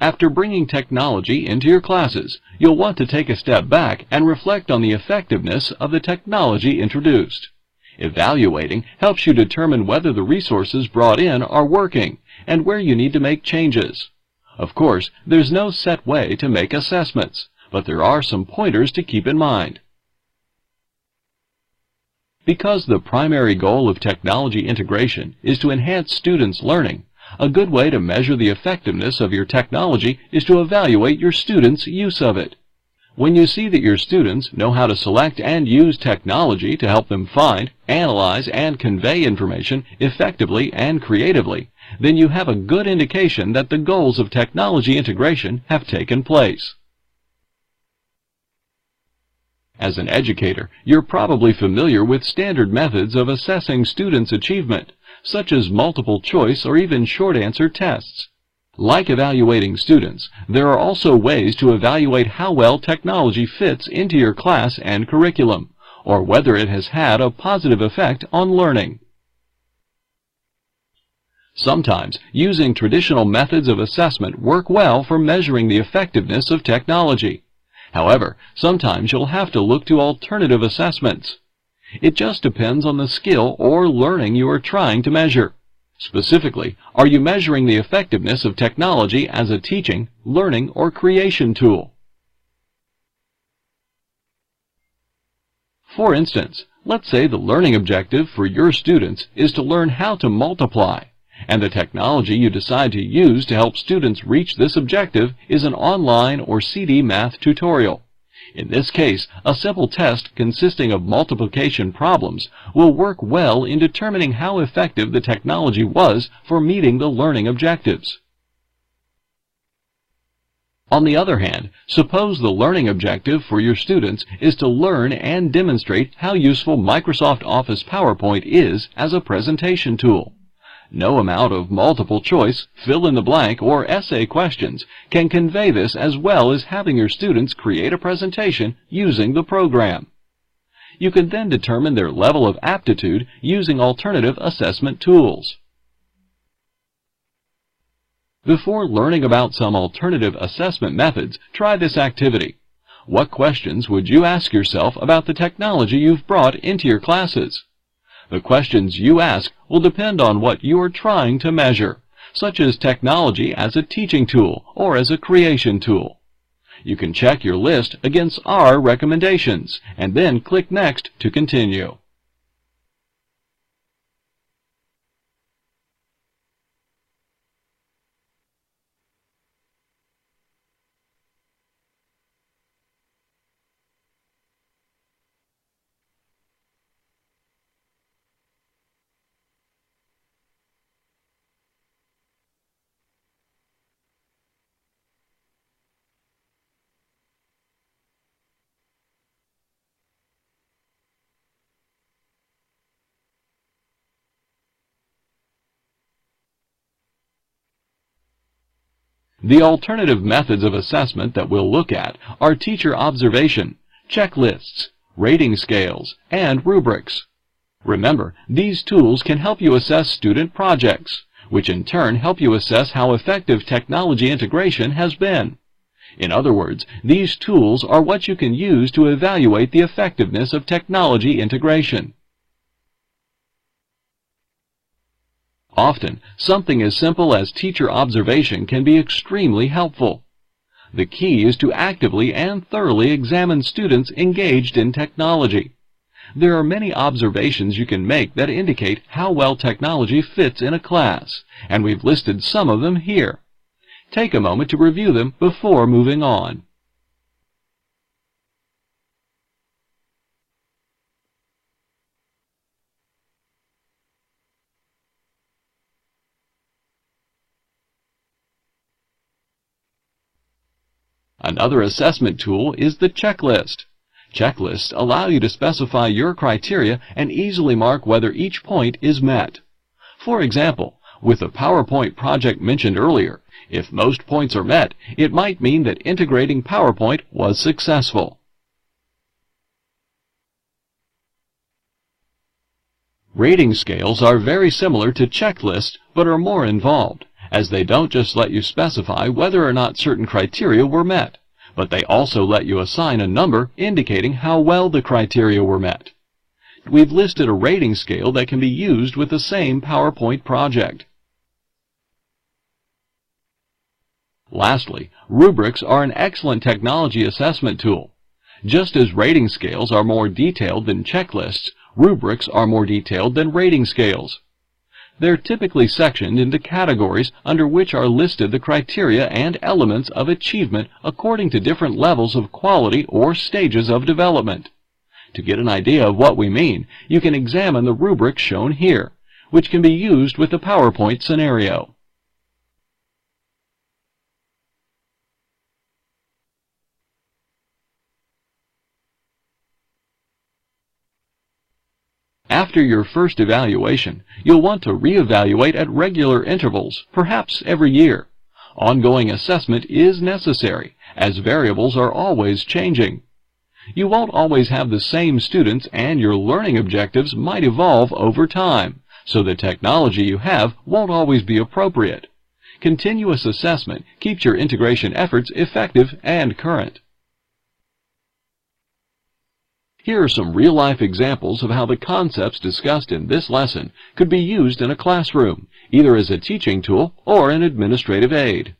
After bringing technology into your classes, you'll want to take a step back and reflect on the effectiveness of the technology introduced. Evaluating helps you determine whether the resources brought in are working and where you need to make changes. Of course, there's no set way to make assessments, but there are some pointers to keep in mind. Because the primary goal of technology integration is to enhance students' learning, a good way to measure the effectiveness of your technology is to evaluate your students' use of it. When you see that your students know how to select and use technology to help them find, analyze, and convey information effectively and creatively, then you have a good indication that the goals of technology integration have taken place. As an educator, you're probably familiar with standard methods of assessing students' achievement, such as multiple choice or even short answer tests. Like evaluating students, there are also ways to evaluate how well technology fits into your class and curriculum, or whether it has had a positive effect on learning. Sometimes, using traditional methods of assessment work well for measuring the effectiveness of technology. However, sometimes you'll have to look to alternative assessments. It just depends on the skill or learning you are trying to measure. Specifically, are you measuring the effectiveness of technology as a teaching, learning, or creation tool? For instance, let's say the learning objective for your students is to learn how to multiply, and the technology you decide to use to help students reach this objective is an online or CD math tutorial. In this case, a simple test consisting of multiplication problems will work well in determining how effective the technology was for meeting the learning objectives. On the other hand, suppose the learning objective for your students is to learn and demonstrate how useful Microsoft Office PowerPoint is as a presentation tool. No amount of multiple choice, fill-in-the-blank, or essay questions can convey this as well as having your students create a presentation using the program. You can then determine their level of aptitude using alternative assessment tools. Before learning about some alternative assessment methods, try this activity. What questions would you ask yourself about the technology you've brought into your classes? The questions you ask will depend on what you are trying to measure, such as technology as a teaching tool or as a creation tool. You can check your list against our recommendations and then click Next to continue. The alternative methods of assessment that we'll look at are teacher observation, checklists, rating scales, and rubrics. Remember, these tools can help you assess student projects, which in turn help you assess how effective technology integration has been. In other words, these tools are what you can use to evaluate the effectiveness of technology integration. Often, something as simple as teacher observation can be extremely helpful. The key is to actively and thoroughly examine students engaged in technology. There are many observations you can make that indicate how well technology fits in a class, and we've listed some of them here. Take a moment to review them before moving on. Another assessment tool is the checklist. Checklists allow you to specify your criteria and easily mark whether each point is met. For example, with the PowerPoint project mentioned earlier, if most points are met, it might mean that integrating PowerPoint was successful. Rating scales are very similar to checklists but are more involved. as they don't just let you specify whether or not certain criteria were met, but they also let you assign a number indicating how well the criteria were met. We've listed a rating scale that can be used with the same PowerPoint project. Lastly, rubrics are an excellent technology assessment tool. Just as rating scales are more detailed than checklists, rubrics are more detailed than rating scales. They're typically sectioned into categories under which are listed the criteria and elements of achievement according to different levels of quality or stages of development. To get an idea of what we mean, you can examine the rubric shown here, which can be used with the PowerPoint scenario. After your first evaluation, you'll want to reevaluate at regular intervals, perhaps every year. Ongoing assessment is necessary, as variables are always changing. You won't always have the same students, and your learning objectives might evolve over time, so the technology you have won't always be appropriate. Continuous assessment keeps your integration efforts effective and current. Here are some real-life examples of how the concepts discussed in this lesson could be used in a classroom, either as a teaching tool or an administrative aid.